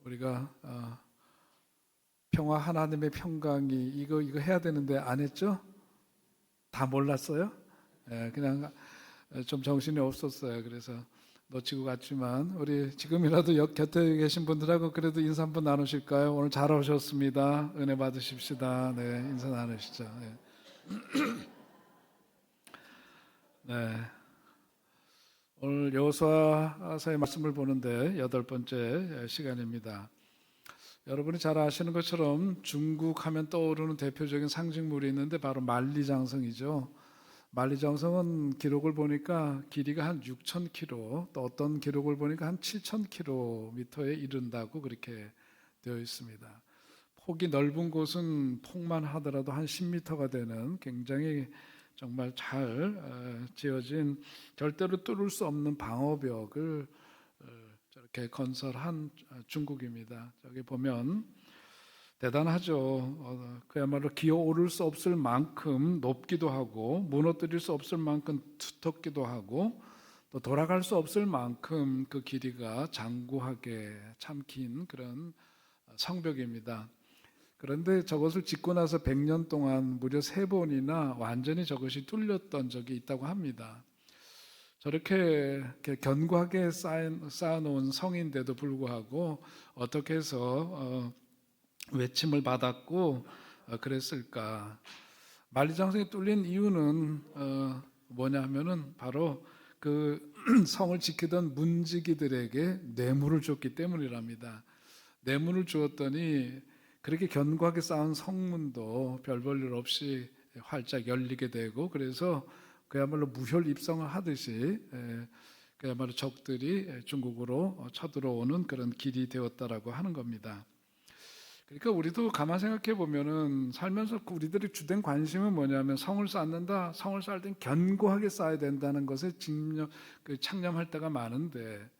우리가 평화 하나님의 평강이 이거 해야 되는데 안 했죠? 다 몰랐어요? 그냥 좀 정신이 없었어요. 그래서 놓치고 갔지만 우리 지금이라도 곁에 계신 분들하고 그래도 인사 한번 나누실까요? 오늘 잘 오셨습니다. 은혜 받으십시다. 네, 인사 나누시죠. 네. 네. 오늘 여호수아서의 말씀을 보는데 8번째 시간입니다. 여러분이 잘 아시는 것처럼 중국 하면 떠오르는 대표적인 상징물이 있는데 바로 만리장성이죠. 만리장성은 기록을 보니까 길이가 한 6,000km, 또 어떤 기록을 보니까 한 7,000km에 이른다고 그렇게 되어 있습니다. 폭이 넓은 곳은 폭만 하더라도 한 10m가 되는 굉장히 정말 잘 지어진 절대로 뚫을 수 없는 방어벽을 저렇게 건설한 중국입니다. 저기 보면 대단하죠. 그야말로 기어오를 수 없을 만큼 높기도 하고 무너뜨릴 수 없을 만큼 두텁기도 하고 또 돌아갈 수 없을 만큼 그 길이가 장구하게 참 긴 그런 성벽입니다. 그런데 저것을 짓고 나서 100년 동안 무려 3번이나 완전히 저것이 뚫렸던 적이 있다고 합니다. 저렇게 견고하게 쌓아놓은 성인데도 불구하고 어떻게 해서 외침을 받았고 그랬을까? 만리장성이 뚫린 이유는 뭐냐 하면은 바로 그 성을 지키던 문지기들에게 뇌물을 줬기 때문이랍니다. 뇌물을 주었더니 그렇게 견고하게 쌓은 성문도 별 볼 일 없이 활짝 열리게 되고 그래서 그야말로 무혈 입성을 하듯이 그야말로 적들이 중국으로 쳐들어오는 그런 길이 되었다라고 하는 겁니다. 그러니까 우리도 가만 생각해 보면은 살면서 우리들의 주된 관심은 뭐냐면 성을 쌓는다. 성을 쌓을 땐 견고하게 쌓아야 된다는 것에 창념할 때가 많은데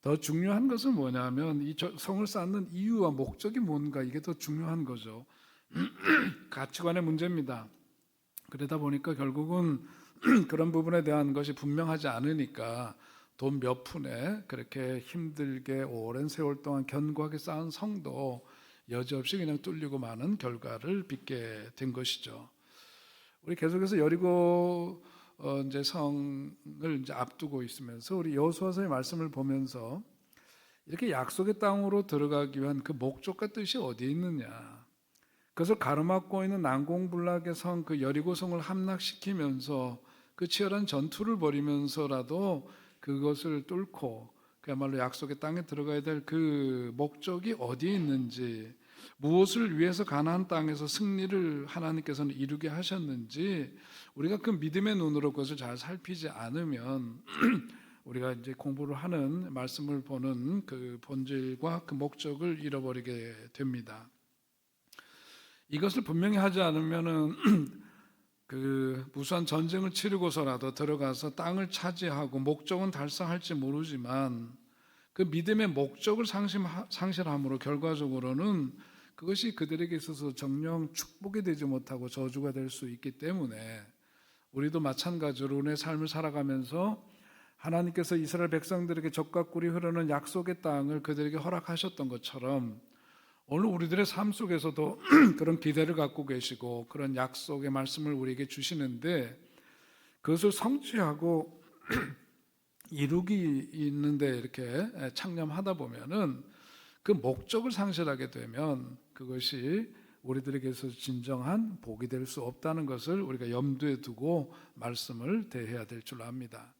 더 중요한 것은 뭐냐면 이 성을 쌓는 이유와 목적이 뭔가 이게 더 중요한 거죠. 가치관의 문제입니다. 그러다 보니까 결국은 그런 부분에 대한 것이 분명하지 않으니까 돈 몇 푼에 그렇게 힘들게 오랜 세월 동안 견고하게 쌓은 성도 여지없이 그냥 뚫리고 마는 결과를 빚게 된 것이죠. 우리 계속해서 여리고 이제 성을 이제 앞두고 있으면서 우리 여호수아서의 말씀을 보면서 이렇게 약속의 땅으로 들어가기 위한 그 목적과 뜻이 어디에 있느냐? 그것을 가로막고 있는 난공불락의 성 그 여리고성을 함락시키면서 그 치열한 전투를 벌이면서라도 그것을 뚫고 그야말로 약속의 땅에 들어가야 될 그 목적이 어디에 있는지, 무엇을 위해서 가나안 땅에서 승리를 하나님께서는 이루게 하셨는지 우리가 그 믿음의 눈으로 그것을 잘 살피지 않으면 우리가 이제 공부를 하는 말씀을 보는 그 본질과 그 목적을 잃어버리게 됩니다. 이것을 분명히 하지 않으면은 그 무수한 전쟁을 치르고서라도 들어가서 땅을 차지하고 목적은 달성할지 모르지만 그 믿음의 목적을 상실함으로 결과적으로는 그것이 그들에게 있어서 정녕 축복이 되지 못하고 저주가 될 수 있기 때문에 우리도 마찬가지로 우리의 삶을 살아가면서 하나님께서 이스라엘 백성들에게 젖과 꿀이 흐르는 약속의 땅을 그들에게 허락하셨던 것처럼 오늘 우리들의 삶 속에서도 그런 기대를 갖고 계시고 그런 약속의 말씀을 우리에게 주시는데 그것을 성취하고 이루기 있는데 이렇게 창념하다 보면은 그 목적을 상실하게 되면 그것이 우리들에게서 진정한 복이 될 수 없다는 것을 우리가 염두에 두고 말씀을 대해야 될 줄 압니다.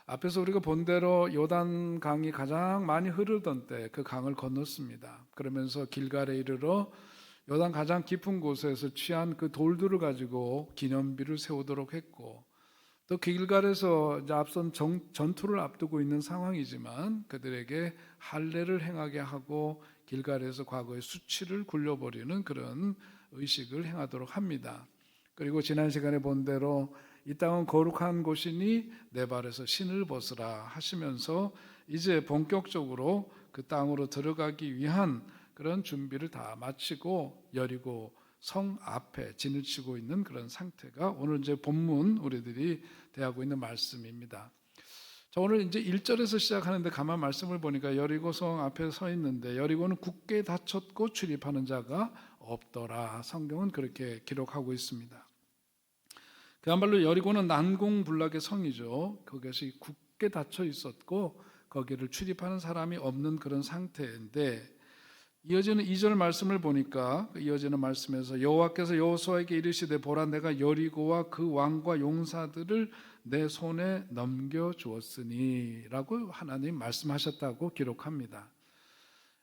앞에서 우리가 본 대로 요단 강이 가장 많이 흐르던 때 그 강을 건넜습니다. 그러면서 길갈에 이르러 요단 가장 깊은 곳에서 취한 그 돌들을 가지고 기념비를 세우도록 했고 또 길갈에서 이제 앞선 전투를 앞두고 있는 상황이지만 그들에게 할례를 행하게 하고 길갈에서 과거의 수치를 굴려버리는 그런 의식을 행하도록 합니다. 그리고 지난 시간에 본 대로 이 땅은 거룩한 곳이니 내 발에서 신을 벗으라 하시면서 이제 본격적으로 그 땅으로 들어가기 위한 그런 준비를 다 마치고 여리고 성 앞에 진을 치고 있는 그런 상태가 오늘 이제 본문 우리들이 대하고 있는 말씀입니다. 자, 오늘 이제 1절에서 시작하는데 가만 말씀을 보니까 여리고성 앞에 서 있는데 여리고는 굳게 닫혔고 출입하는 자가 없더라. 성경은 그렇게 기록하고 있습니다. 그야말로 여리고는 난공불락의 성이죠. 그것이 굳게 닫혀 있었고 거기를 출입하는 사람이 없는 그런 상태인데, 이어지는 2절 말씀을 보니까 이어지는 말씀에서 여호와께서 여호수아에게 이르시되 보라 내가 여리고와 그 왕과 용사들을 내 손에 넘겨주었으니 라고 하나님 말씀하셨다고 기록합니다.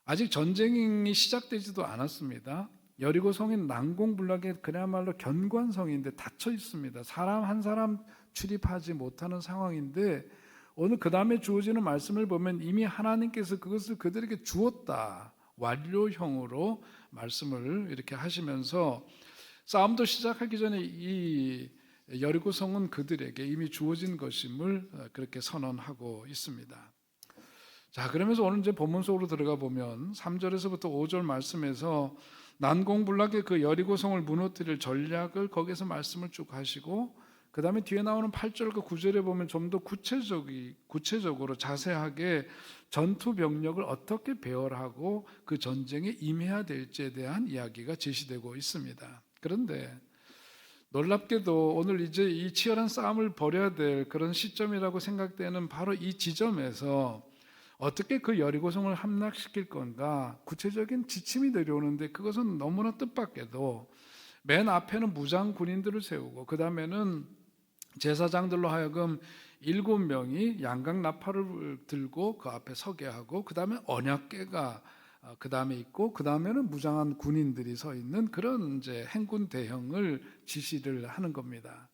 아직 전쟁이 시작되지도 않았습니다. 여리고 성인 난공불락의 그야말로 견고한성인데 닫혀 있습니다. 사람 한 사람 출입하지 못하는 상황인데, 오늘 그 다음에 주어지는 말씀을 보면 이미 하나님께서 그것을 그들에게 주었다, 완료형으로 말씀을 이렇게 하시면서 싸움도 시작하기 전에 이 여리고 성은 그들에게 이미 주어진 것임을 그렇게 선언하고 있습니다. 자, 그러면서 오늘 이제 본문 속으로 들어가 보면 3절에서부터 5절 말씀에서 난공불락의 그 여리고 성을 무너뜨릴 전략을 거기서 말씀을 쭉 하시고, 그 다음에 뒤에 나오는 8절과 9절에 보면 좀 더 구체적으로 자세하게 전투 병력을 어떻게 배열하고 그 전쟁에 임해야 될지에 대한 이야기가 제시되고 있습니다. 그런데 놀랍게도 오늘 이제 이 치열한 싸움을 벌여야 될 그런 시점이라고 생각되는 바로 이 지점에서 어떻게 그 여리고성을 함락시킬 건가 구체적인 지침이 내려오는데, 그것은 너무나 뜻밖에도 맨 앞에는 무장 군인들을 세우고 그 다음에는 제사장들로 하여금 7명이 양각 나팔을 들고 그 앞에 서게 하고, 그 다음에 언약궤가 그 다음에 있고, 그 다음에는 무장한 군인들이 서 있는 그런 이제 행군 대형을 지시를 하는 겁니다.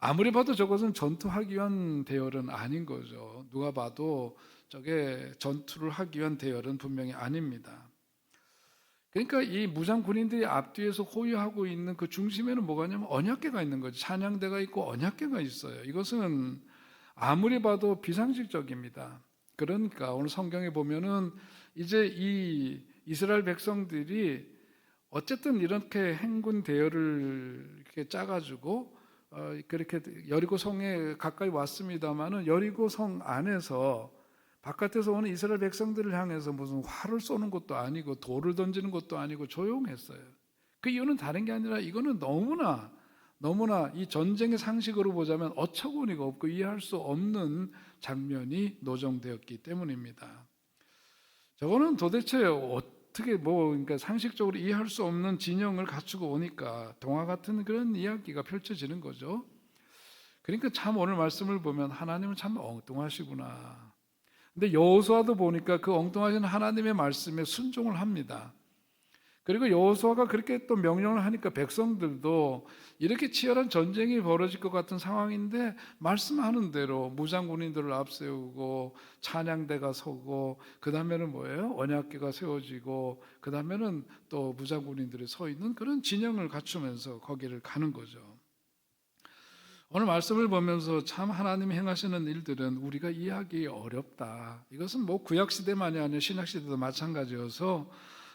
아무리 봐도 저것은 전투하기 위한 대열은 아닌 거죠. 누가 봐도 저게 전투를 하기 위한 대열은 분명히 아닙니다. 그러니까 이 무장 군인들이 앞뒤에서 호위하고 있는 그 중심에는 뭐가 있냐면 언약궤가 있는 거죠. 찬양대가 있고 언약궤가 있어요. 이것은 아무리 봐도 비상식적입니다. 그러니까 오늘 성경에 보면은 이제 이 이스라엘 백성들이 어쨌든 이렇게 행군 대열을 이렇게 짜가지고 그렇게 여리고 성에 가까이 왔습니다만은 여리고 성 안에서 바깥에서 오는 이스라엘 백성들을 향해서 무슨 활을 쏘는 것도 아니고 돌을 던지는 것도 아니고 조용했어요. 그 이유는 다른 게 아니라 이거는 너무나 이 전쟁의 상식으로 보자면 어처구니가 없고 이해할 수 없는 장면이 노정되었기 때문입니다. 저거는 도대체 어떻게 그러니까 상식적으로 이해할 수 없는 진영을 갖추고 오니까 동화 같은 그런 이야기가 펼쳐지는 거죠. 그러니까 참 오늘 말씀을 보면 하나님은 참 엉뚱하시구나. 근데 여호수아도 보니까 그 엉뚱하신 하나님의 말씀에 순종을 합니다. 그리고 여호수아가 그렇게 또 명령을 하니까 백성들도 이렇게 치열한 전쟁이 벌어질 것 같은 상황인데 말씀하는 대로 무장군인들을 앞세우고 찬양대가 서고, 그 다음에는 뭐예요? 언약궤가 세워지고, 그 다음에는 또 무장군인들이 서 있는 그런 진영을 갖추면서 거기를 가는 거죠. 오늘 말씀을 보면서 참 하나님이 행하시는 일들은 우리가 이해하기 어렵다. 이것은 뭐 구약시대만이 아니라 신약시대도 마찬가지여서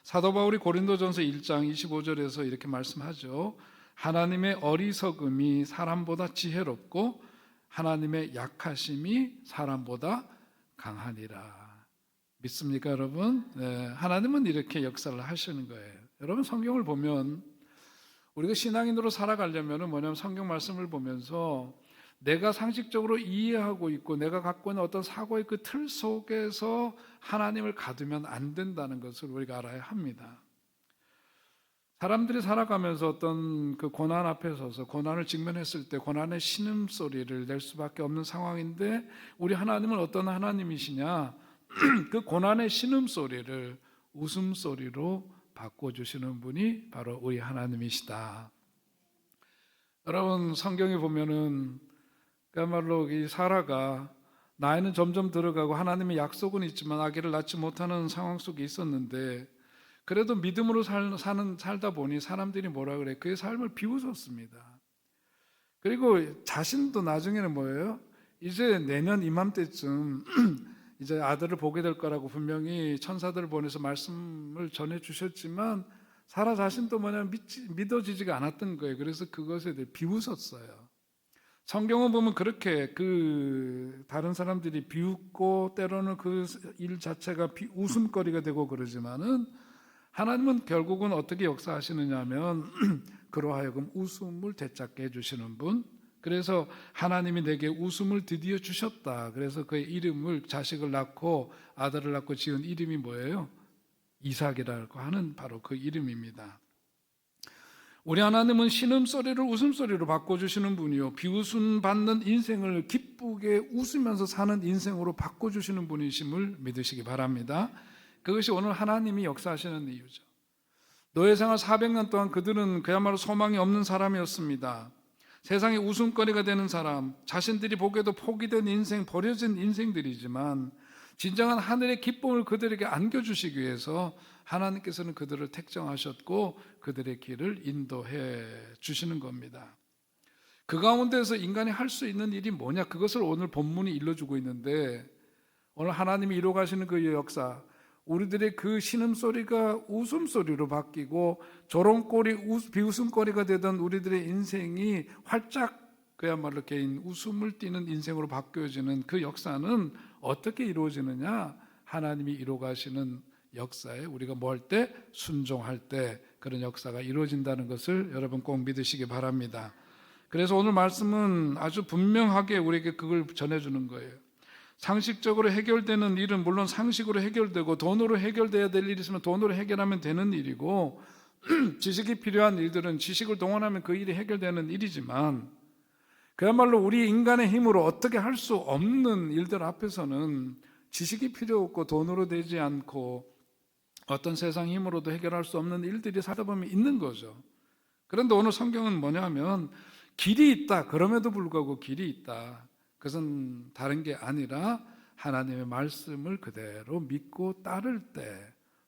사도 바울이 고린도전서 1장 25절에서 이렇게 말씀하죠. 하나님의 어리석음이 사람보다 지혜롭고 하나님의 약하심이 사람보다 강하니라. 믿습니까 여러분? 네, 하나님은 이렇게 역사를 하시는 거예요. 여러분 성경을 보면 우리가 신앙인으로 살아가려면 뭐냐면 성경 말씀을 보면서 내가 상식적으로 이해하고 있고 내가 갖고 있는 어떤 사고의 그 틀 속에서 하나님을 가두면 안 된다는 것을 우리가 알아야 합니다. 사람들이 살아가면서 어떤 그 고난 앞에 서서 고난을 직면했을 때 고난의 신음소리를 낼 수밖에 없는 상황인데, 우리 하나님은 어떤 하나님이시냐? 그 고난의 신음소리를 웃음소리로 바꿔주시는 분이 바로 우리 하나님이시다. 여러분 성경에 보면은 그야말로 이 사라가 나이는 점점 들어가고 하나님의 약속은 있지만 아기를 낳지 못하는 상황 속에 있었는데, 그래도 믿음으로 살다 보니 사람들이 뭐라 그래? 그의 삶을 비웃었습니다. 그리고 자신도 나중에는 뭐예요? 이제 내년 이맘때쯤 이제 아들을 보게 될 거라고 분명히 천사들을 보내서 말씀을 전해 주셨지만 사라 자신도 뭐냐면 믿어지지가 않았던 거예요. 그래서 그것에 대해 비웃었어요. 성경은 보면 그렇게 다른 사람들이 비웃고 때로는 그 일 자체가 웃음거리가 되고 그러지만은 하나님은 결국은 어떻게 역사하시느냐 하면 그로 하여금 웃음을 되찾게 해주시는 분. 그래서 하나님이 내게 웃음을 드디어 주셨다. 그래서 그의 이름을 자식을 낳고 아들을 낳고 지은 이름이 뭐예요? 이삭이라고 하는 바로 그 이름입니다. 우리 하나님은 신음소리를 웃음소리로 바꿔주시는 분이요, 비웃음 받는 인생을 기쁘게 웃으면서 사는 인생으로 바꿔주시는 분이심을 믿으시기 바랍니다. 그것이 오늘 하나님이 역사하시는 이유죠. 노예생활 400년 동안 그들은 그야말로 소망이 없는 사람이었습니다. 세상에 웃음거리가 되는 사람, 자신들이 보기에도 포기된 인생, 버려진 인생들이지만 진정한 하늘의 기쁨을 그들에게 안겨주시기 위해서 하나님께서는 그들을 택정하셨고 그들의 길을 인도해 주시는 겁니다. 그 가운데서 인간이 할 수 있는 일이 뭐냐, 그것을 오늘 본문이 일러주고 있는데, 오늘 하나님이 이루어가시는 그 역사, 우리들의 그 신음소리가 웃음소리로 바뀌고 조롱거리, 비웃음거리가 되던 우리들의 인생이 활짝 그야말로 개인 웃음을 띠는 인생으로 바뀌어지는 그 역사는 어떻게 이루어지느냐? 하나님이 이루어가시는 역사에 우리가 뭐 할 때? 순종할 때 그런 역사가 이루어진다는 것을 여러분 꼭 믿으시기 바랍니다. 그래서 오늘 말씀은 아주 분명하게 우리에게 그걸 전해주는 거예요. 상식적으로 해결되는 일은 물론 상식으로 해결되고, 돈으로 해결돼야 될 일이 있으면 돈으로 해결하면 되는 일이고, 지식이 필요한 일들은 지식을 동원하면 그 일이 해결되는 일이지만, 그야말로 우리 인간의 힘으로 어떻게 할 수 없는 일들 앞에서는 지식이 필요 없고 돈으로 되지 않고 어떤 세상 힘으로도 해결할 수 없는 일들이 살다 보면 있는 거죠. 그런데 오늘 성경은 뭐냐면 길이 있다, 그럼에도 불구하고 길이 있다. 그것은 다른 게 아니라 하나님의 말씀을 그대로 믿고 따를 때,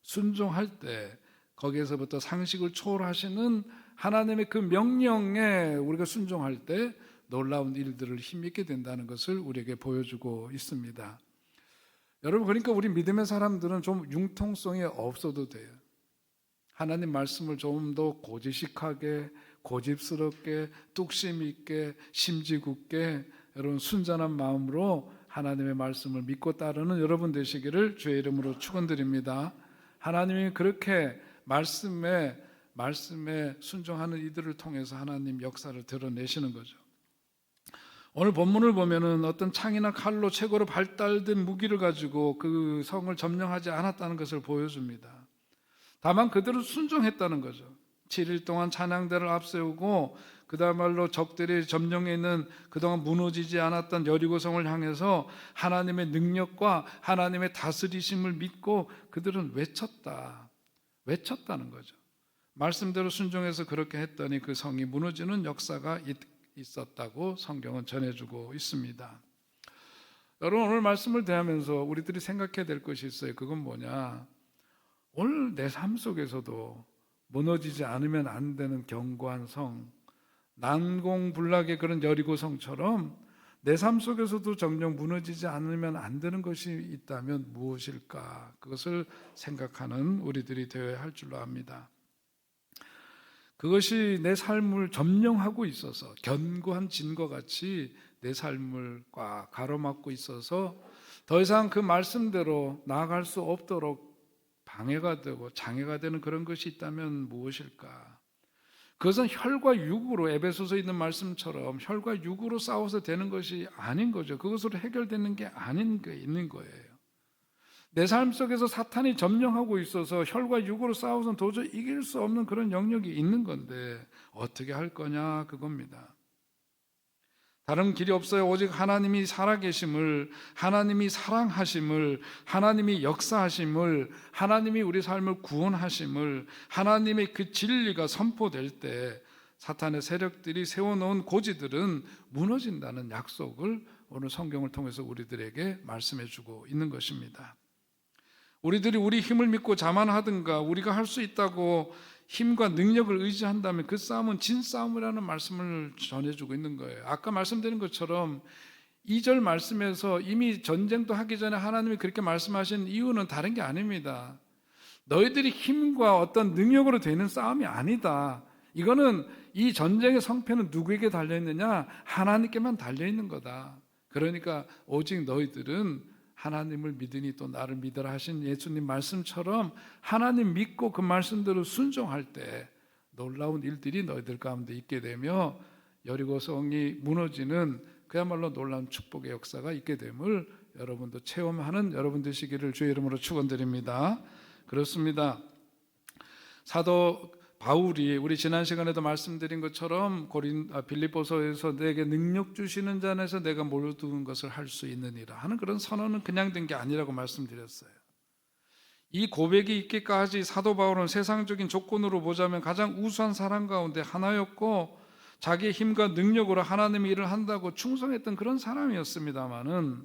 순종할 때, 거기에서부터 상식을 초월하시는 하나님의 그 명령에 우리가 순종할 때 놀라운 일들을 힘있게 된다는 것을 우리에게 보여주고 있습니다. 여러분, 그러니까 우리 믿음의 사람들은 좀 융통성이 없어도 돼요. 하나님 말씀을 좀 더 고지식하게, 고집스럽게, 뚝심 있게, 심지 굳게 여러분 순전한 마음으로 하나님의 말씀을 믿고 따르는 여러분 되시기를 주의 이름으로 축원드립니다. 하나님이 그렇게 말씀에 순종하는 이들을 통해서 하나님 역사를 드러내시는 거죠. 오늘 본문을 보면은 어떤 창이나 칼로 최고로 발달된 무기를 가지고 그 성을 점령하지 않았다는 것을 보여줍니다. 다만 그들은 순종했다는 거죠. 7일 동안 찬양대를 앞세우고 그다음말로 적들이 점령해 있는 그동안 무너지지 않았던 여리고성을 향해서 하나님의 능력과 하나님의 다스리심을 믿고 그들은 외쳤다는 거죠. 말씀대로 순종해서 그렇게 했더니 그 성이 무너지는 역사가 있었다고 성경은 전해주고 있습니다. 여러분, 오늘 말씀을 대하면서 우리들이 생각해야 될 것이 있어요. 그건 뭐냐? 오늘 내 삶 속에서도 무너지지 않으면 안 되는 견고한 성, 난공불락의 그런 여리고성처럼 내 삶 속에서도 정녕 무너지지 않으면 안 되는 것이 있다면 무엇일까? 그것을 생각하는 우리들이 되어야 할 줄로 압니다. 그것이 내 삶을 점령하고 있어서 견고한 진과 같이 내 삶을 꽉 가로막고 있어서 더 이상 그 말씀대로 나아갈 수 없도록 방해가 되고 장애가 되는 그런 것이 있다면 무엇일까? 그것은 혈과 육으로, 에베소서에 있는 말씀처럼 혈과 육으로 싸워서 되는 것이 아닌 거죠. 그것으로 해결되는 게 아닌 게 있는 거예요. 내 삶 속에서 사탄이 점령하고 있어서 혈과 육으로 싸워서는 도저히 이길 수 없는 그런 영역이 있는 건데 어떻게 할 거냐, 그겁니다. 다른 길이 없어요. 오직 하나님이 살아계심을, 하나님이 사랑하심을, 하나님이 역사하심을, 하나님이 우리 삶을 구원하심을, 하나님의 그 진리가 선포될 때 사탄의 세력들이 세워놓은 고지들은 무너진다는 약속을 오늘 성경을 통해서 우리들에게 말씀해주고 있는 것입니다. 우리들이 우리 힘을 믿고 자만하든가 우리가 할 수 있다고 힘과 능력을 의지한다면 그 싸움은 진싸움이라는 말씀을 전해주고 있는 거예요. 아까 말씀드린 것처럼 2절 말씀에서 이미 전쟁도 하기 전에 하나님이 그렇게 말씀하신 이유는 다른 게 아닙니다. 너희들이 힘과 어떤 능력으로 되는 싸움이 아니다. 이거는 이 전쟁의 성패는 누구에게 달려있느냐? 하나님께만 달려있는 거다. 그러니까 오직 너희들은 하나님을 믿으니 또 나를 믿으라 하신 예수님 말씀처럼 하나님 믿고 그 말씀대로 순종할 때 놀라운 일들이 너희들 가운데 있게 되며 여리고 성이 무너지는 그야말로 놀라운 축복의 역사가 있게 됨을 여러분도 체험하는 여러분 되시기를 주의 이름으로 축원드립니다. 그렇습니다. 사도 바울이 우리 지난 시간에도 말씀드린 것처럼 빌립보서에서 내게 능력 주시는 자 안에서 내가 모든 것을 할 수 있느니라 하는 그런 선언은 그냥 된 게 아니라고 말씀드렸어요. 이 고백이 있기까지 사도 바울은 세상적인 조건으로 보자면 가장 우수한 사람 가운데 하나였고 자기의 힘과 능력으로 하나님의 일을 한다고 충성했던 그런 사람이었습니다마는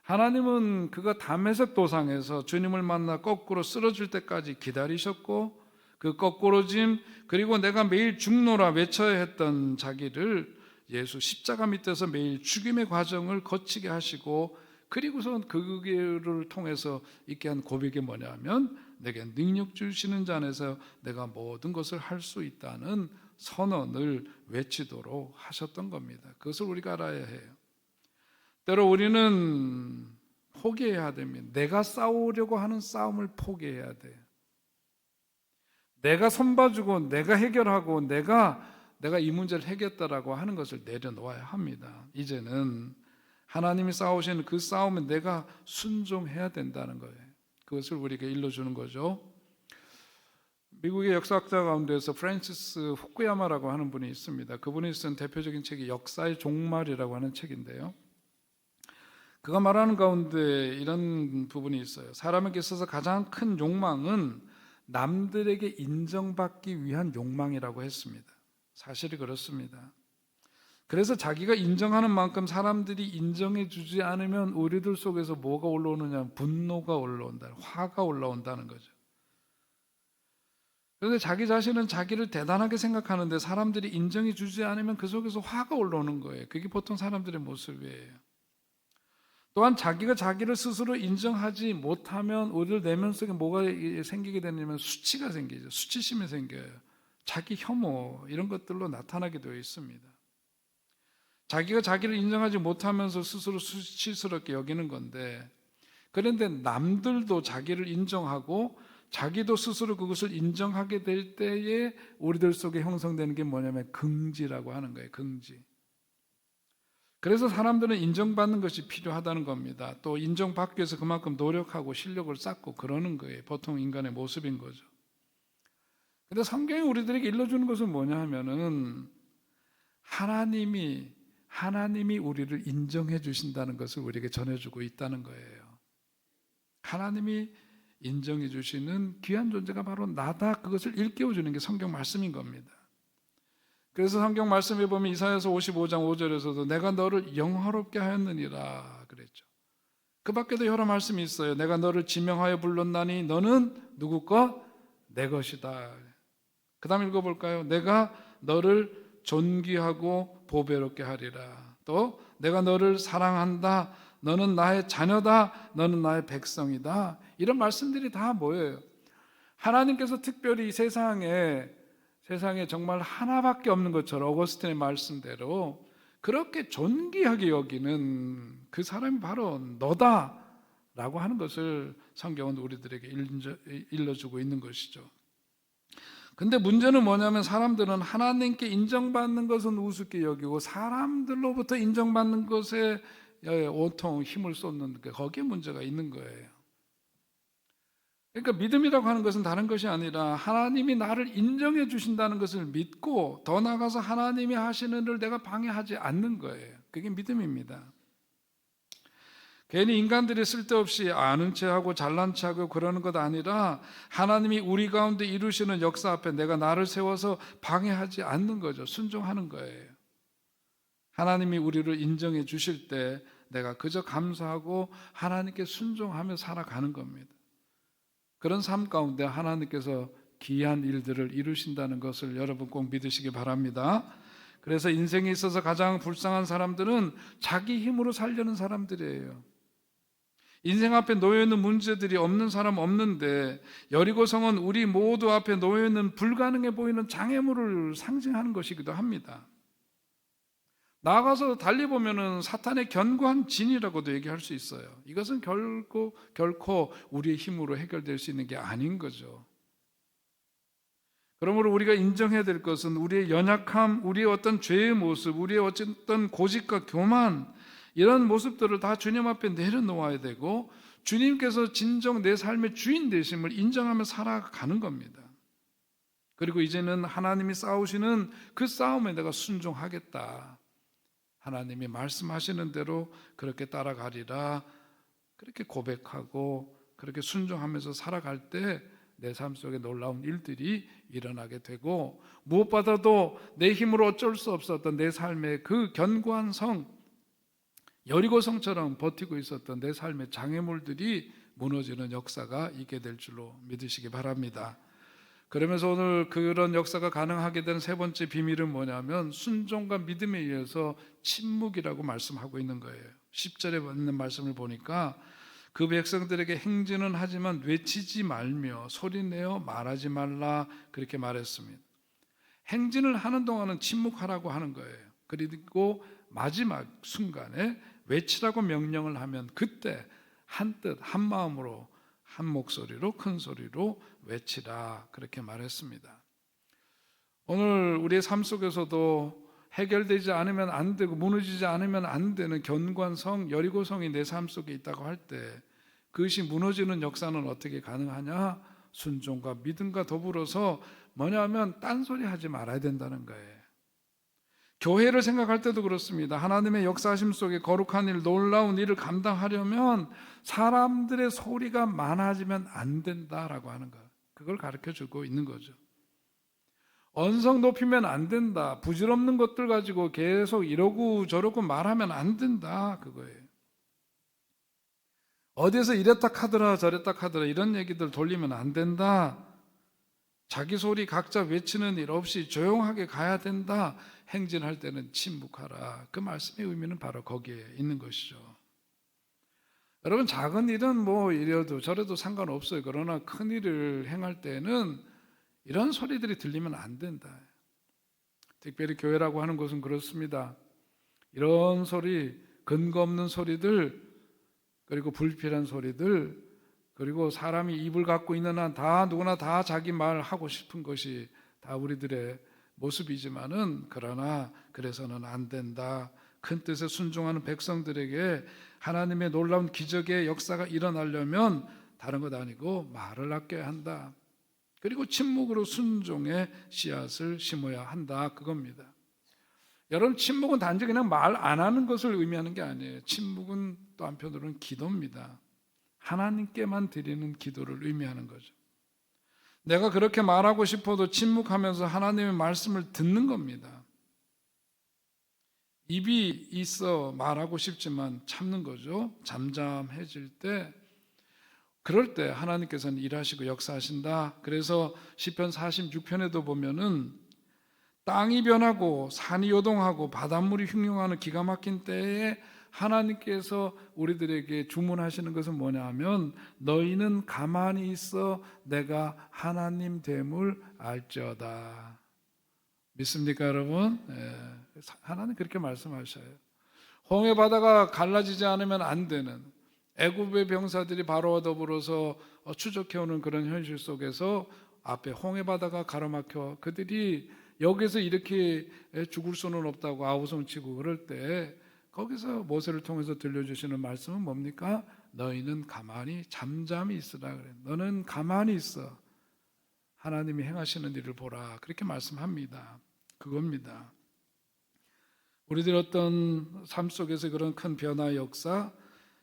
하나님은 그가 다메섹 도상에서 주님을 만나 거꾸로 쓰러질 때까지 기다리셨고 그 거꾸로짐 그리고 내가 매일 죽노라 외쳐야 했던 자기를 예수 십자가 밑에서 매일 죽임의 과정을 거치게 하시고 그리고선 그를 통해서 있게 한 고백이 뭐냐면 내게 능력 주시는 자 안에서 내가 모든 것을 할 수 있다는 선언을 외치도록 하셨던 겁니다. 그것을 우리가 알아야 해요. 때로 우리는 포기해야 됩니다. 내가 싸우려고 하는 싸움을 포기해야 돼요. 내가 손봐주고 내가 해결하고 내가 이 문제를 해결했다라고 하는 것을 내려놓아야 합니다. 이제는 하나님이 싸우시는 그 싸움에 내가 순종해야 된다는 거예요. 그것을 우리에게 일러주는 거죠. 미국의 역사학자 가운데서 프랜시스 후쿠야마라고 하는 분이 있습니다. 그분이 쓴 대표적인 책이 역사의 종말이라고 하는 책인데요. 그가 말하는 가운데 이런 부분이 있어요. 사람에게 있어서 가장 큰 욕망은 남들에게 인정받기 위한 욕망이라고 했습니다. 사실이 그렇습니다. 그래서 자기가 인정하는 만큼 사람들이 인정해 주지 않으면 우리들 속에서 뭐가 올라오느냐? 분노가 올라온다, 화가 올라온다는 거죠. 그런데 자기 자신은 자기를 대단하게 생각하는데 사람들이 인정해 주지 않으면 그 속에서 화가 올라오는 거예요. 그게 보통 사람들의 모습이에요. 또한 자기가 자기를 스스로 인정하지 못하면 우리들 내면 속에 뭐가 생기게 되냐면 수치가 생기죠. 수치심이 생겨요. 자기 혐오 이런 것들로 나타나게 되어 있습니다. 자기가 자기를 인정하지 못하면서 스스로 수치스럽게 여기는 건데, 그런데 남들도 자기를 인정하고 자기도 스스로 그것을 인정하게 될 때에 우리들 속에 형성되는 게 뭐냐면 긍지라고 하는 거예요. 긍지. 그래서 사람들은 인정받는 것이 필요하다는 겁니다. 또 인정받기 위해서 그만큼 노력하고 실력을 쌓고 그러는 거예요. 보통 인간의 모습인 거죠. 근데 성경이 우리들에게 일러주는 것은 뭐냐 하면은 하나님이 우리를 인정해 주신다는 것을 우리에게 전해주고 있다는 거예요. 하나님이 인정해 주시는 귀한 존재가 바로 나다. 그것을 일깨워 주는 게 성경 말씀인 겁니다. 그래서 성경 말씀에 보면 이사야서 55장 5절에서도 내가 너를 영화롭게 하였느니라 그랬죠. 그 밖에도 여러 말씀이 있어요. 내가 너를 지명하여 불렀나니 너는 누구 것? 내 것이다. 그 다음 읽어볼까요? 내가 너를 존귀하고 보배롭게 하리라. 또 내가 너를 사랑한다. 너는 나의 자녀다. 너는 나의 백성이다. 이런 말씀들이 다 뭐예요? 하나님께서 특별히 세상에 정말 하나밖에 없는 것처럼 어거스틴의 말씀대로 그렇게 존귀하게 여기는 그 사람이 바로 너다라고 하는 것을 성경은 우리들에게 일러주고 있는 것이죠. 근데 문제는 뭐냐면 사람들은 하나님께 인정받는 것은 우습게 여기고 사람들로부터 인정받는 것에 온통 힘을 쏟는 거기에 문제가 있는 거예요. 그러니까 믿음이라고 하는 것은 다른 것이 아니라 하나님이 나를 인정해 주신다는 것을 믿고 더 나아가서 하나님이 하시는 일을 내가 방해하지 않는 거예요. 그게 믿음입니다. 괜히 인간들이 쓸데없이 아는 체하고 잘난 체하고 그러는 것 아니라 하나님이 우리 가운데 이루시는 역사 앞에 내가 나를 세워서 방해하지 않는 거죠. 순종하는 거예요. 하나님이 우리를 인정해 주실 때 내가 그저 감사하고 하나님께 순종하며 살아가는 겁니다. 그런 삶 가운데 하나님께서 귀한 일들을 이루신다는 것을 여러분 꼭 믿으시기 바랍니다. 그래서 인생에 있어서 가장 불쌍한 사람들은 자기 힘으로 살려는 사람들이에요. 인생 앞에 놓여있는 문제들이 없는 사람 없는데 여리고성은 우리 모두 앞에 놓여있는 불가능해 보이는 장애물을 상징하는 것이기도 합니다. 나아가서 달리 보면은 사탄의 견고한 진이라고도 얘기할 수 있어요. 이것은 결코 우리의 힘으로 해결될 수 있는 게 아닌 거죠. 그러므로 우리가 인정해야 될 것은 우리의 연약함, 우리의 어떤 죄의 모습, 우리의 어쨌든 고집과 교만, 이런 모습들을 다 주님 앞에 내려놓아야 되고 주님께서 진정 내 삶의 주인 되심을 인정하며 살아가는 겁니다. 그리고 이제는 하나님이 싸우시는 그 싸움에 내가 순종하겠다. 하나님이 말씀하시는 대로 그렇게 따라가리라. 그렇게 고백하고 그렇게 순종하면서 살아갈 때 내 삶 속에 놀라운 일들이 일어나게 되고, 무엇보다도 내 힘으로 어쩔 수 없었던 내 삶의 그 견고한 성, 여리고성처럼 버티고 있었던 내 삶의 장애물들이 무너지는 역사가 있게 될 줄로 믿으시기 바랍니다. 그러면서 오늘 그런 역사가 가능하게 된 세 번째 비밀은 뭐냐면 순종과 믿음에 의해서 침묵이라고 말씀하고 있는 거예요. 10절에 있는 말씀을 보니까 그 백성들에게 행진은 하지만 외치지 말며 소리내어 말하지 말라, 그렇게 말했습니다. 행진을 하는 동안은 침묵하라고 하는 거예요. 그리고 마지막 순간에 외치라고 명령을 하면 그때 한뜻 한마음으로 한 목소리로 큰 소리로 외치라, 그렇게 말했습니다. 오늘 우리의 삶 속에서도 해결되지 않으면 안 되고 무너지지 않으면 안 되는 견고한 성, 여리고성이 내 삶 속에 있다고 할 때 그것이 무너지는 역사는 어떻게 가능하냐? 순종과 믿음과 더불어서 뭐냐면 딴소리 하지 말아야 된다는 거예요. 교회를 생각할 때도 그렇습니다. 하나님의 역사하심 속에 거룩한 일, 놀라운 일을 감당하려면 사람들의 소리가 많아지면 안 된다라고 하는 것, 그걸 가르쳐주고 있는 거죠. 언성 높이면 안 된다, 부질없는 것들 가지고 계속 이러고 저러고 말하면 안 된다, 그거예요. 어디서 이랬다 카더라 저랬다 카더라 이런 얘기들 돌리면 안 된다, 자기 소리 각자 외치는 일 없이 조용하게 가야 된다, 행진할 때는 침묵하라. 그 말씀의 의미는 바로 거기에 있는 것이죠. 여러분, 작은 일은 뭐 이래도 저래도 상관없어요. 그러나 큰 일을 행할 때는 이런 소리들이 들리면 안 된다. 특별히 교회라고 하는 곳은 그렇습니다. 이런 소리, 근거 없는 소리들, 그리고 불필요한 소리들, 그리고 사람이 입을 갖고 있는 한 다 누구나 다 자기 말 하고 싶은 것이 다 우리들의 모습이지만은, 그러나 그래서는 안 된다. 큰 뜻에 순종하는 백성들에게 하나님의 놀라운 기적의 역사가 일어나려면 다른 것 아니고 말을 아껴야 한다. 그리고 침묵으로 순종의 씨앗을 심어야 한다, 그겁니다. 여러분, 침묵은 단지 그냥 말 안 하는 것을 의미하는 게 아니에요. 침묵은 또 한편으로는 기도입니다. 하나님께만 드리는 기도를 의미하는 거죠. 내가 그렇게 말하고 싶어도 침묵하면서 하나님의 말씀을 듣는 겁니다. 입이 있어 말하고 싶지만 참는 거죠. 잠잠해질 때, 그럴 때 하나님께서는 일하시고 역사하신다. 그래서 시편 46편에도 보면은 땅이 변하고 산이 요동하고 바닷물이 흉흉하는 기가 막힌 때에 하나님께서 우리들에게 주문하시는 것은 뭐냐 하면 너희는 가만히 있어 내가 하나님 됨을 알지어다. 믿습니까, 여러분? 하나님 그렇게 말씀하셔요. 홍해 바다가 갈라지지 않으면 안 되는, 애굽의 병사들이 바로와 더불어서 추적해오는 그런 현실 속에서 앞에 홍해 바다가 가로막혀 그들이 여기서 이렇게 죽을 수는 없다고 아우성치고 그럴 때 거기서 모세를 통해서 들려주시는 말씀은 뭡니까? 너희는 가만히 잠잠히 있으라 그래. 너는 가만히 있어. 하나님이 행하시는 일을 보라. 그렇게 말씀합니다. 그겁니다. 우리들 어떤 삶 속에서 그런 큰 변화 역사,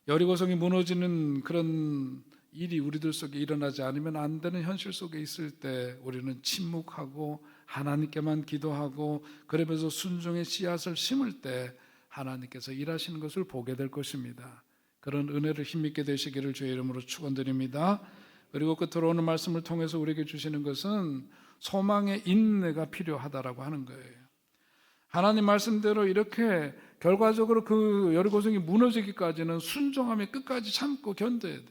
여리고성이 무너지는 그런 일이 우리들 속에 일어나지 않으면 안 되는 현실 속에 있을 때 우리는 침묵하고 하나님께만 기도하고 그러면서 순종의 씨앗을 심을 때 하나님께서 일하시는 것을 보게 될 것입니다. 그런 은혜를 힘있게 되시기를 주의 이름으로 축원드립니다. 그리고 끝으로 오늘 말씀을 통해서 우리에게 주시는 것은 소망의 인내가 필요하다라고 하는 거예요. 하나님 말씀대로 이렇게 결과적으로 그 여리고성이 무너지기까지는 순종하며 끝까지 참고 견뎌야 돼.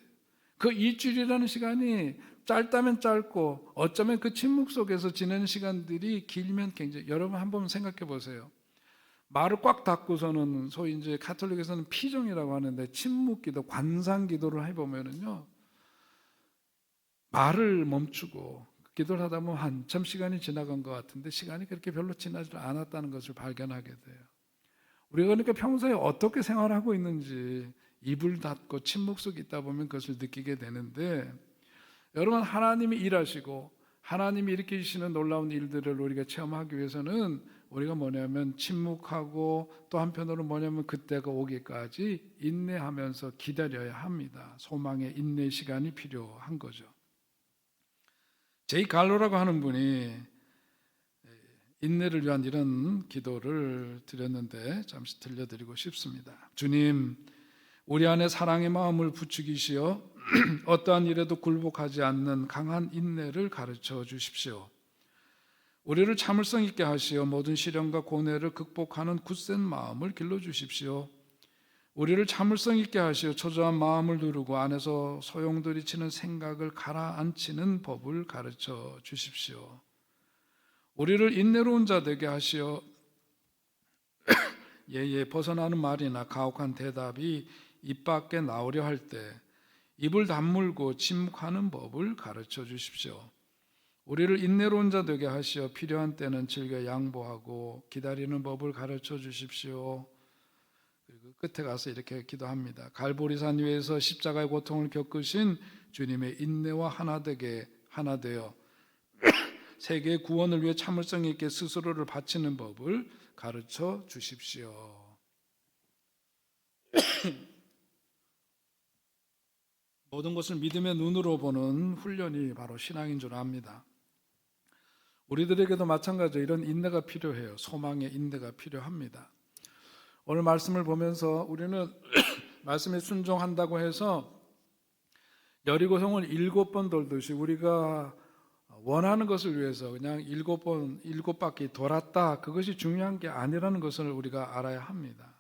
그 일주일이라는 시간이 짧다면 짧고 어쩌면 그 침묵 속에서 지내는 시간들이 길면 굉장히, 여러분 한번 생각해 보세요. 말을 꽉 닫고서는 소위 이제 가톨릭에서는 피정이라고 하는데 침묵 기도, 관상 기도를 해보면은요, 말을 멈추고 기도를 하다 보면 한참 시간이 지나간 것 같은데 시간이 그렇게 별로 지나지 않았다는 것을 발견하게 돼요. 우리가 그러니까 평소에 어떻게 생활하고 있는지 입을 닫고 침묵 속에 있다 보면 그것을 느끼게 되는데, 여러분 하나님이 일하시고 하나님이 일으키시는 놀라운 일들을 우리가 체험하기 위해서는 우리가 뭐냐면 침묵하고 또 한편으로 뭐냐면 그때가 오기까지 인내하면서 기다려야 합니다. 소망의 인내 시간이 필요한 거죠. 제이 갈로라고 하는 분이 인내를 위한 이런 기도를 드렸는데 잠시 들려드리고 싶습니다. 주님, 우리 안에 사랑의 마음을 부추기시어 어떠한 일에도 굴복하지 않는 강한 인내를 가르쳐 주십시오. 우리를 참을성 있게 하시어 모든 시련과 고뇌를 극복하는 굳센 마음을 길러 주십시오. 우리를 참을성 있게 하시어 초조한 마음을 누르고 안에서 소용돌이치는 생각을 가라앉히는 법을 가르쳐 주십시오. 우리를 인내로운 자 되게 하시어 예예 벗어나는 말이나 가혹한 대답이 입 밖에 나오려 할 때 입을 다물고 침묵하는 법을 가르쳐 주십시오. 우리를 인내로운 자 되게 하시어 필요한 때는 즐겨 양보하고 기다리는 법을 가르쳐 주십시오. 그리고 끝에 가서 이렇게 기도합니다. 갈보리산 위에서 십자가의 고통을 겪으신 주님의 인내와 하나 되어 세계의 구원을 위해 참을성 있게 스스로를 바치는 법을 가르쳐 주십시오. 모든 것을 믿음의 눈으로 보는 훈련이 바로 신앙인 줄 압니다. 우리들에게도 마찬가지로 이런 인내가 필요해요. 소망의 인내가 필요합니다. 오늘 말씀을 보면서 우리는 말씀에 순종한다고 해서 여리고성을 7번 돌듯이 우리가 원하는 것을 위해서 그냥 7바퀴 돌았다, 그것이 중요한 게 아니라는 것을 우리가 알아야 합니다.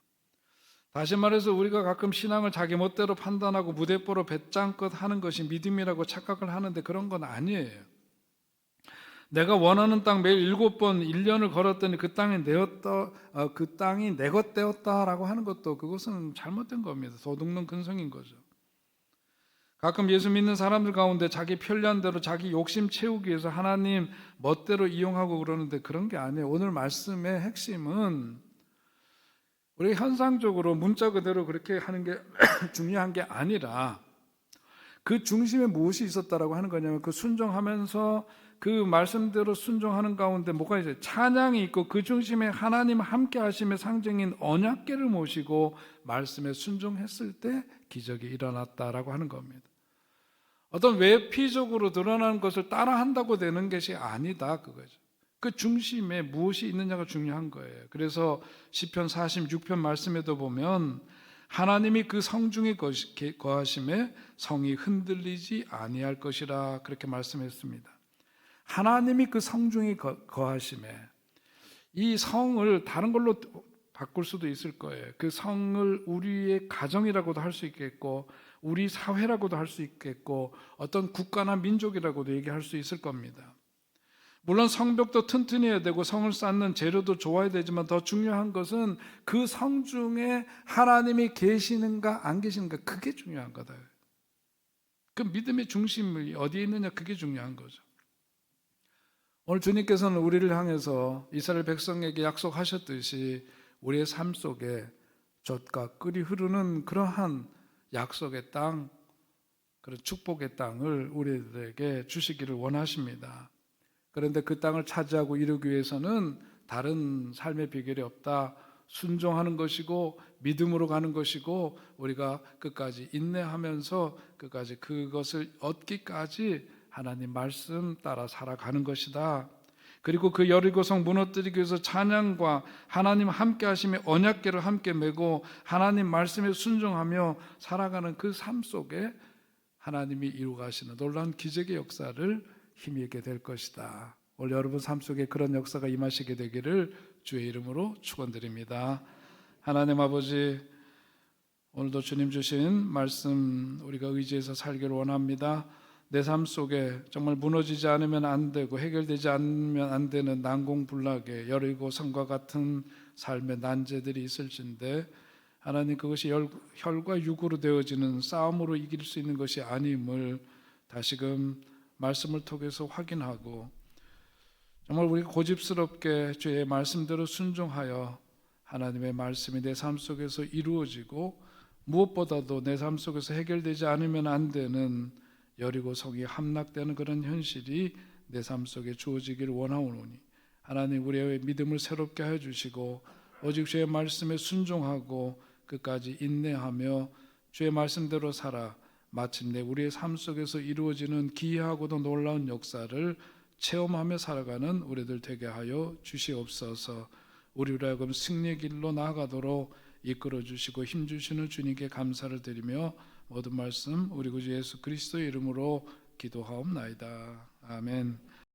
다시 말해서 우리가 가끔 신앙을 자기 멋대로 판단하고 무대뽀로 배짱껏 하는 것이 믿음이라고 착각을 하는데 그런 건 아니에요. 내가 원하는 땅 매일 7번 1년을 걸었더니 그 땅이 내 것 되었다라고 하는 것도 그것은 잘못된 겁니다. 도둑놈 근성인 거죠. 가끔 예수 믿는 사람들 가운데 자기 편리한 대로 자기 욕심 채우기 위해서 하나님 멋대로 이용하고 그러는데 그런 게 아니에요. 오늘 말씀의 핵심은 우리 현상적으로 문자 그대로 그렇게 하는 게 중요한 게 아니라 그 중심에 무엇이 있었다라고 하는 거냐면 그 순종하면서 그 말씀대로 순종하는 가운데 뭐가 있어요? 찬양이 있고 그 중심에 하나님 함께 하심의 상징인 언약궤를 모시고 말씀에 순종했을 때 기적이 일어났다라고 하는 겁니다. 어떤 외피적으로 드러나는 것을 따라한다고 되는 것이 아니다, 그거죠. 그 중심에 무엇이 있느냐가 중요한 거예요. 그래서 시편 46편 말씀에도 보면 하나님이 그 성중에 거하심에 성이 흔들리지 아니할 것이라 그렇게 말씀했습니다. 하나님이 그 성중에 거하심에, 이 성을 다른 걸로 바꿀 수도 있을 거예요. 그 성을 우리의 가정이라고도 할 수 있겠고 우리 사회라고도 할 수 있겠고 어떤 국가나 민족이라고도 얘기할 수 있을 겁니다. 물론 성벽도 튼튼해야 되고 성을 쌓는 재료도 좋아야 되지만 더 중요한 것은 그 성중에 하나님이 계시는가 안 계시는가, 그게 중요한 거다. 그 믿음의 중심이 어디에 있느냐, 그게 중요한 거죠. 오늘 주님께서는 우리를 향해서 이스라엘 백성에게 약속하셨듯이 우리의 삶 속에 젖과 꿀이 흐르는 그러한 약속의 땅, 그런 축복의 땅을 우리들에게 주시기를 원하십니다. 그런데 그 땅을 차지하고 이루기 위해서는 다른 삶의 비결이 없다. 순종하는 것이고 믿음으로 가는 것이고 우리가 끝까지 인내하면서 끝까지 그것을 얻기까지 하나님 말씀 따라 살아가는 것이다. 그리고 그 여리고성 무너뜨리기 위해서 찬양과 하나님 함께 하심의 언약궤를 함께 메고 하나님 말씀에 순종하며 살아가는 그 삶 속에 하나님이 이루가시는 놀라운 기적의 역사를 힘입게 될 것이다. 오늘 여러분 삶 속에 그런 역사가 임하시게 되기를 주의 이름으로 축원드립니다. 하나님 아버지, 오늘도 주님 주신 말씀 우리가 의지해서 살기를 원합니다. 내 삶 속에 정말 무너지지 않으면 안 되고 해결되지 않으면 안 되는 난공불락의 여리고성과 같은 삶의 난제들이 있을진데, 하나님 그것이 혈과 육으로 되어지는 싸움으로 이길 수 있는 것이 아님을 다시금 말씀을 통해서 확인하고, 정말 우리가 고집스럽게 주의 말씀대로 순종하여 하나님의 말씀이 내 삶 속에서 이루어지고, 무엇보다도 내 삶 속에서 해결되지 않으면 안 되는 여리고성이 함락되는 그런 현실이 내 삶 속에 주어지기를 원하오니, 하나님 우리의 믿음을 새롭게 하여 주시고 오직 주의 말씀에 순종하고 끝까지 인내하며 주의 말씀대로 살아 마침내 우리의 삶 속에서 이루어지는 기이하고도 놀라운 역사를 체험하며 살아가는 우리들 되게 하여 주시옵소서. 우리로 하여금 승리의 길로 나아가도록 이끌어 주시고 힘 주시는 주님께 감사를 드리며 모든 말씀 우리 구주 예수 그리스도의 이름으로 기도하옵나이다. 아멘.